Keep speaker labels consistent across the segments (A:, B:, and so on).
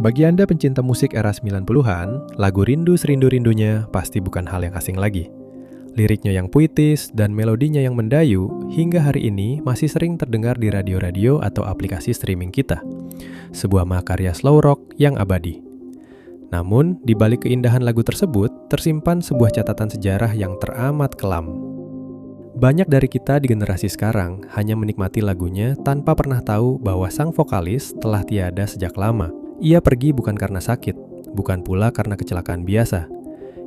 A: Bagi Anda pencinta musik era 90-an, lagu Rindu Serindu-Rindunya pasti bukan hal yang asing lagi. Liriknya yang puitis dan melodinya yang mendayu hingga hari ini masih sering terdengar di radio-radio atau aplikasi streaming kita. Sebuah mahakarya slow rock yang abadi. Namun, di balik keindahan lagu tersebut, tersimpan sebuah catatan sejarah yang teramat kelam. Banyak dari kita di generasi sekarang hanya menikmati lagunya tanpa pernah tahu bahwa sang vokalis telah tiada sejak lama. Ia pergi bukan karena sakit, bukan pula karena kecelakaan biasa.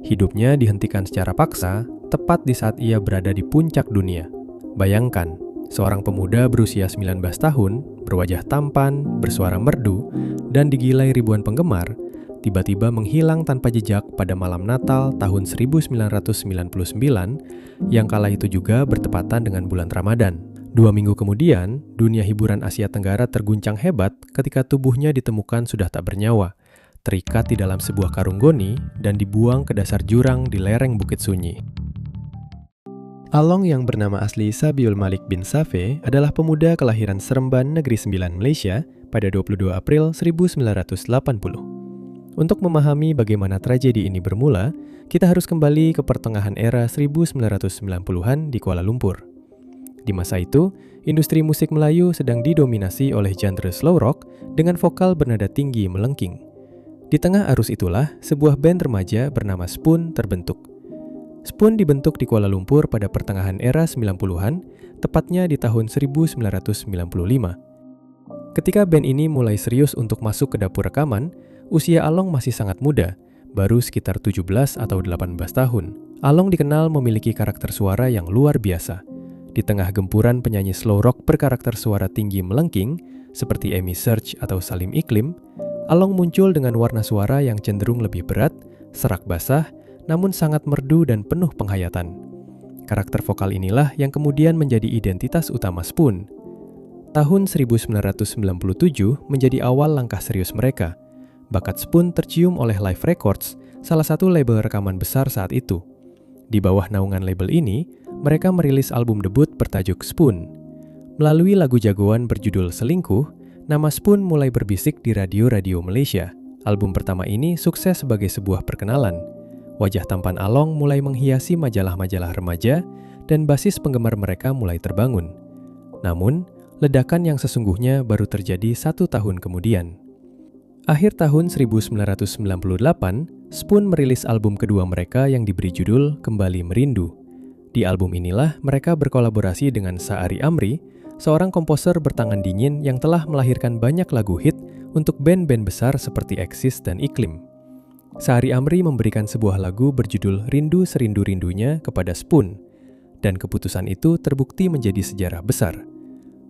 A: Hidupnya dihentikan secara paksa, tepat di saat ia berada di puncak dunia. Bayangkan, seorang pemuda berusia 19 tahun, berwajah tampan, bersuara merdu, dan digilai ribuan penggemar, tiba-tiba menghilang tanpa jejak pada malam Natal tahun 1999, yang kala itu juga bertepatan dengan bulan Ramadan. 2 minggu kemudian, dunia hiburan Asia Tenggara terguncang hebat ketika tubuhnya ditemukan sudah tak bernyawa, terikat di dalam sebuah karung goni dan dibuang ke dasar jurang di lereng Bukit Sunyi. Along yang bernama asli Sabiul Malik bin Safe adalah pemuda kelahiran Seremban, Negeri Sembilan, Malaysia pada 22 April 1980. Untuk memahami bagaimana tragedi ini bermula, kita harus kembali ke pertengahan era 1990-an di Kuala Lumpur. Di masa itu, industri musik Melayu sedang didominasi oleh genre slow rock dengan vokal bernada tinggi melengking. Di tengah arus itulah, sebuah band remaja bernama Spoon terbentuk. Spoon dibentuk di Kuala Lumpur pada pertengahan era 90-an, tepatnya di tahun 1995. Ketika band ini mulai serius untuk masuk ke dapur rekaman, usia Along masih sangat muda, baru sekitar 17 atau 18 tahun. Along dikenal memiliki karakter suara yang luar biasa. Di tengah gempuran penyanyi slow rock berkarakter suara tinggi melengking, seperti Amy Search atau Salim Iklim, Along muncul dengan warna suara yang cenderung lebih berat, serak basah, namun sangat merdu dan penuh penghayatan. Karakter vokal inilah yang kemudian menjadi identitas utama Spoon. Tahun 1997 menjadi awal langkah serius mereka. Bakat Spoon tercium oleh Live Records, salah satu label rekaman besar saat itu. Di bawah naungan label ini, mereka merilis album debut bertajuk Spoon. Melalui lagu jagoan berjudul Selingkuh, nama Spoon mulai berbisik di radio-radio Malaysia. Album pertama ini sukses sebagai sebuah perkenalan. Wajah tampan Along mulai menghiasi majalah-majalah remaja, dan basis penggemar mereka mulai terbangun. Namun, ledakan yang sesungguhnya baru terjadi 1 tahun kemudian. Akhir tahun 1998, Spoon merilis album kedua mereka yang diberi judul Kembali Merindu. Di album inilah mereka berkolaborasi dengan Saari Amri, seorang komposer bertangan dingin yang telah melahirkan banyak lagu hit untuk band-band besar seperti Axis dan Iklim. Saari Amri memberikan sebuah lagu berjudul Rindu Serindu-Rindunya kepada Spoon, dan keputusan itu terbukti menjadi sejarah besar.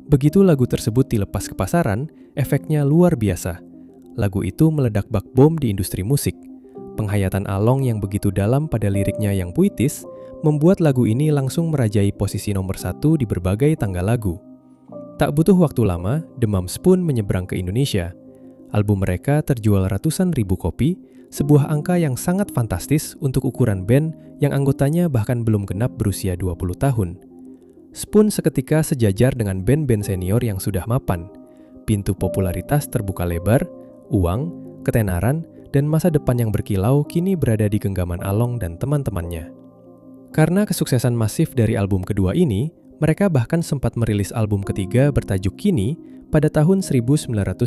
A: Begitu lagu tersebut dilepas ke pasaran, efeknya luar biasa. Lagu itu meledak bak bom di industri musik. Penghayatan Along yang begitu dalam pada liriknya yang puitis membuat lagu ini langsung merajai posisi nomor 1 di berbagai tangga lagu. Tak butuh waktu lama, Demam Spoon menyeberang ke Indonesia. Album mereka terjual ratusan ribu kopi, sebuah angka yang sangat fantastis untuk ukuran band yang anggotanya bahkan belum genap berusia 20 tahun. Spoon seketika sejajar dengan band-band senior yang sudah mapan. Pintu popularitas terbuka lebar, uang, ketenaran, dan masa depan yang berkilau kini berada di genggaman Along dan teman-temannya. Karena kesuksesan masif dari album kedua ini, mereka bahkan sempat merilis album ketiga bertajuk Kini pada tahun 1999.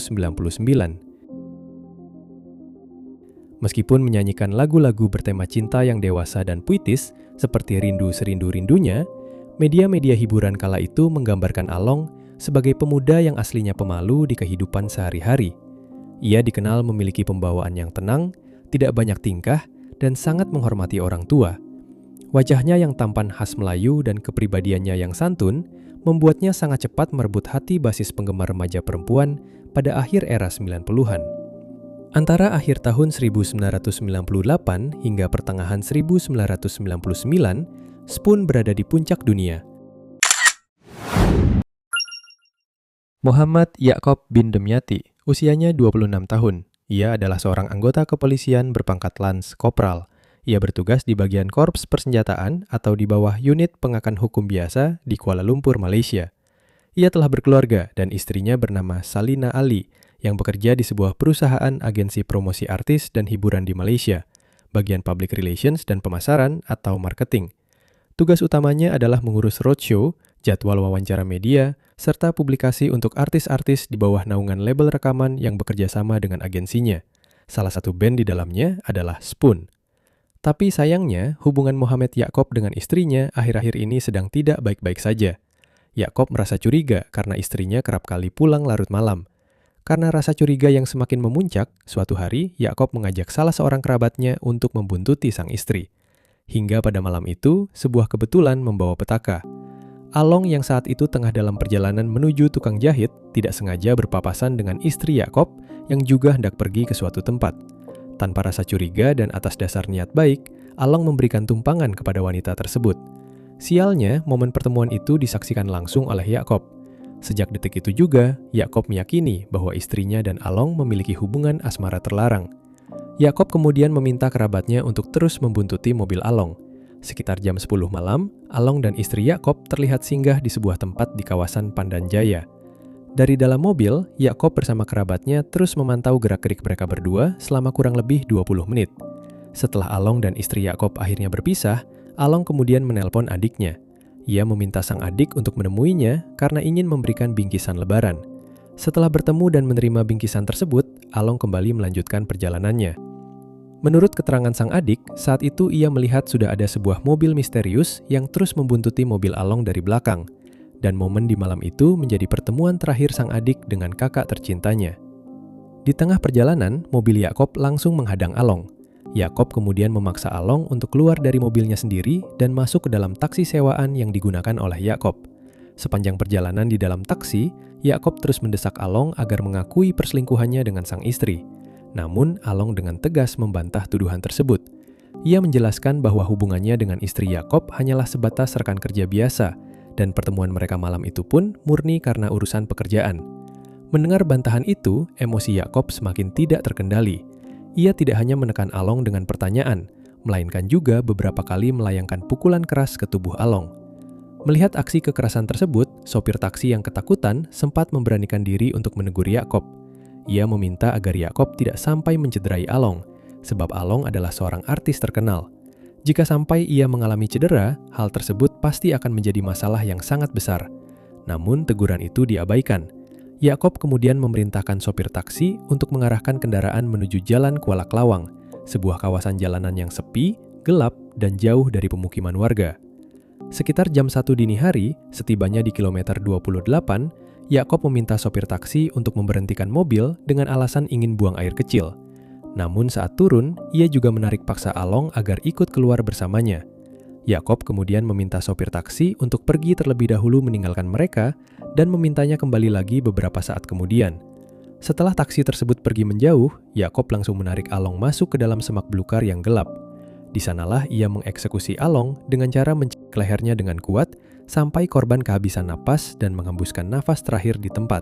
A: Meskipun menyanyikan lagu-lagu bertema cinta yang dewasa dan puitis, seperti Rindu Serindu-Rindunya, media-media hiburan kala itu menggambarkan Along sebagai pemuda yang aslinya pemalu di kehidupan sehari-hari. Ia dikenal memiliki pembawaan yang tenang, tidak banyak tingkah, dan sangat menghormati orang tua. Wajahnya yang tampan khas Melayu dan kepribadiannya yang santun membuatnya sangat cepat merebut hati basis penggemar remaja perempuan pada akhir era 90-an. Antara akhir tahun 1998 hingga pertengahan 1999, Spoon berada di puncak dunia. Muhammad Yaakob bin Demyati, usianya 26 tahun. Ia adalah seorang anggota kepolisian berpangkat Lans Kopral. Ia bertugas di bagian Korps Persenjataan atau di bawah unit pengakan hukum biasa di Kuala Lumpur, Malaysia. Ia telah berkeluarga dan istrinya bernama Salina Ali yang bekerja di sebuah perusahaan agensi promosi artis dan hiburan di Malaysia, bagian public relations dan pemasaran atau marketing. Tugas utamanya adalah mengurus roadshow, jadwal wawancara media, serta publikasi untuk artis-artis di bawah naungan label rekaman yang bekerja sama dengan agensinya. Salah satu band di dalamnya adalah Spoon. Tapi sayangnya, hubungan Mohamed Yaakob dengan istrinya akhir-akhir ini sedang tidak baik-baik saja. Yaakob merasa curiga karena istrinya kerap kali pulang larut malam. Karena rasa curiga yang semakin memuncak, suatu hari Yaakob mengajak salah seorang kerabatnya untuk membuntuti sang istri. Hingga pada malam itu, sebuah kebetulan membawa petaka. Along yang saat itu tengah dalam perjalanan menuju tukang jahit tidak sengaja berpapasan dengan istri Yaakob yang juga hendak pergi ke suatu tempat. Tanpa rasa curiga dan atas dasar niat baik, Along memberikan tumpangan kepada wanita tersebut. Sialnya, momen pertemuan itu disaksikan langsung oleh Yaakob. Sejak detik itu juga, Yaakob meyakini bahwa istrinya dan Along memiliki hubungan asmara terlarang. Yaakob kemudian meminta kerabatnya untuk terus membuntuti mobil Along. Sekitar jam 10 malam, Along dan istri Yaakob terlihat singgah di sebuah tempat di kawasan Pandan Jaya. Dari dalam mobil, Yaakob bersama kerabatnya terus memantau gerak-gerik mereka berdua selama kurang lebih 20 menit. Setelah Along dan istri Yaakob akhirnya berpisah, Along kemudian menelpon adiknya. Ia meminta sang adik untuk menemuinya karena ingin memberikan bingkisan lebaran. Setelah bertemu dan menerima bingkisan tersebut, Along kembali melanjutkan perjalanannya. Menurut keterangan sang adik, saat itu ia melihat sudah ada sebuah mobil misterius yang terus membuntuti mobil Along dari belakang. Dan momen di malam itu menjadi pertemuan terakhir sang adik dengan kakak tercintanya. Di tengah perjalanan, mobil Yaakob langsung menghadang Along. Yaakob kemudian memaksa Along untuk keluar dari mobilnya sendiri dan masuk ke dalam taksi sewaan yang digunakan oleh Yaakob. Sepanjang perjalanan di dalam taksi, Yaakob terus mendesak Along agar mengakui perselingkuhannya dengan sang istri. Namun, Along dengan tegas membantah tuduhan tersebut. Ia menjelaskan bahwa hubungannya dengan istri Yaakob hanyalah sebatas rekan kerja biasa, dan pertemuan mereka malam itu pun murni karena urusan pekerjaan. Mendengar bantahan itu, emosi Yaakob semakin tidak terkendali. Ia tidak hanya menekan Along dengan pertanyaan, melainkan juga beberapa kali melayangkan pukulan keras ke tubuh Along. Melihat aksi kekerasan tersebut, sopir taksi yang ketakutan sempat memberanikan diri untuk menegur Yaakob. Ia meminta agar Yaakob tidak sampai mencederai Along, sebab Along adalah seorang artis terkenal. Jika sampai ia mengalami cedera, hal tersebut pasti akan menjadi masalah yang sangat besar. Namun teguran itu diabaikan. Yaakob kemudian memerintahkan sopir taksi untuk mengarahkan kendaraan menuju Jalan Kuala Kelawang, sebuah kawasan jalanan yang sepi, gelap, dan jauh dari pemukiman warga. Sekitar jam 1 dini hari, setibanya di kilometer 28, Yaakob meminta sopir taksi untuk memberhentikan mobil dengan alasan ingin buang air kecil. Namun saat turun, ia juga menarik paksa Along agar ikut keluar bersamanya. Yaakob kemudian meminta sopir taksi untuk pergi terlebih dahulu meninggalkan mereka dan memintanya kembali lagi beberapa saat kemudian. Setelah taksi tersebut pergi menjauh, Yaakob langsung menarik Along masuk ke dalam semak belukar yang gelap. Di sanalah ia mengeksekusi Along dengan cara mencekik lehernya dengan kuat sampai korban kehabisan napas dan menghembuskan nafas terakhir di tempat.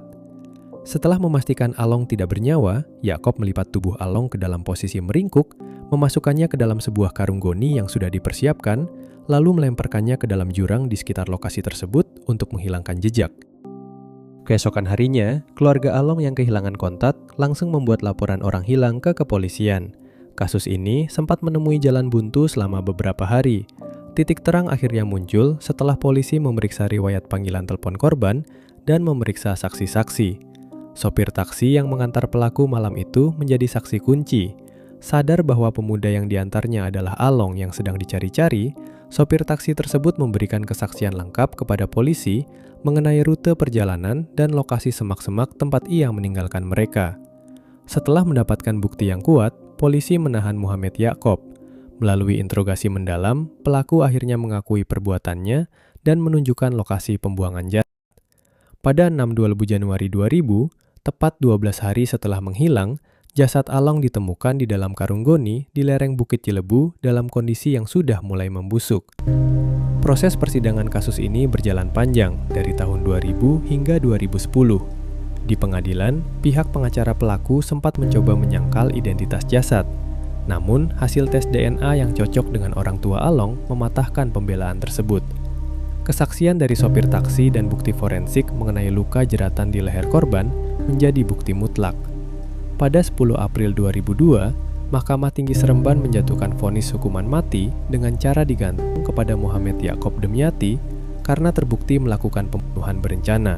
A: Setelah memastikan Along tidak bernyawa, Yaakob melipat tubuh Along ke dalam posisi meringkuk, memasukkannya ke dalam sebuah karung goni yang sudah dipersiapkan, lalu melemparkannya ke dalam jurang di sekitar lokasi tersebut untuk menghilangkan jejak. Keesokan harinya, keluarga Along yang kehilangan kontak langsung membuat laporan orang hilang ke kepolisian. Kasus ini sempat menemui jalan buntu selama beberapa hari. Titik terang akhirnya muncul setelah polisi memeriksa riwayat panggilan telepon korban dan memeriksa saksi-saksi. Sopir taksi yang mengantar pelaku malam itu menjadi saksi kunci. Sadar bahwa pemuda yang diantarnya adalah Along yang sedang dicari-cari, sopir taksi tersebut memberikan kesaksian lengkap kepada polisi mengenai rute perjalanan dan lokasi semak-semak tempat ia meninggalkan mereka. Setelah mendapatkan bukti yang kuat, polisi menahan Mohamed Yaakob. Melalui interogasi mendalam, pelaku akhirnya mengakui perbuatannya dan menunjukkan lokasi pembuangan jasad. Pada 6 Januari 2000, tepat 12 hari setelah menghilang, jasad Along ditemukan di dalam karung goni di lereng Bukit Cilebu dalam kondisi yang sudah mulai membusuk. Proses persidangan kasus ini berjalan panjang dari tahun 2000 hingga 2010. Di pengadilan, pihak pengacara pelaku sempat mencoba menyangkal identitas jasad. Namun, hasil tes DNA yang cocok dengan orang tua Along mematahkan pembelaan tersebut. Kesaksian dari sopir taksi dan bukti forensik mengenai luka jeratan di leher korban menjadi bukti mutlak. Pada 10 April 2002, Mahkamah Tinggi Seremban menjatuhkan vonis hukuman mati dengan cara digantung kepada Muhammad Yaakob Demyati karena terbukti melakukan pembunuhan berencana.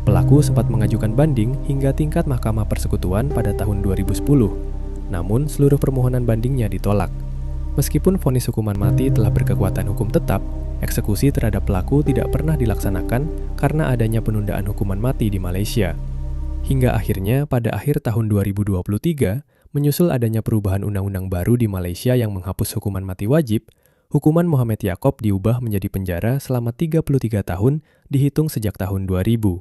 A: Pelaku sempat mengajukan banding hingga tingkat Mahkamah Persekutuan pada tahun 2010, namun seluruh permohonan bandingnya ditolak. Meskipun vonis hukuman mati telah berkekuatan hukum tetap, eksekusi terhadap pelaku tidak pernah dilaksanakan karena adanya penundaan hukuman mati di Malaysia. Hingga akhirnya pada akhir tahun 2023, menyusul adanya perubahan undang-undang baru di Malaysia yang menghapus hukuman mati wajib, hukuman Muhammad Yaakob diubah menjadi penjara selama 33 tahun dihitung sejak tahun 2000.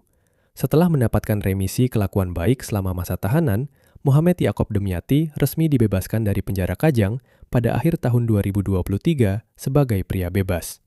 A: Setelah mendapatkan remisi kelakuan baik selama masa tahanan, Muhammad Yaakob Demyati resmi dibebaskan dari penjara Kajang pada akhir tahun 2023 sebagai pria bebas.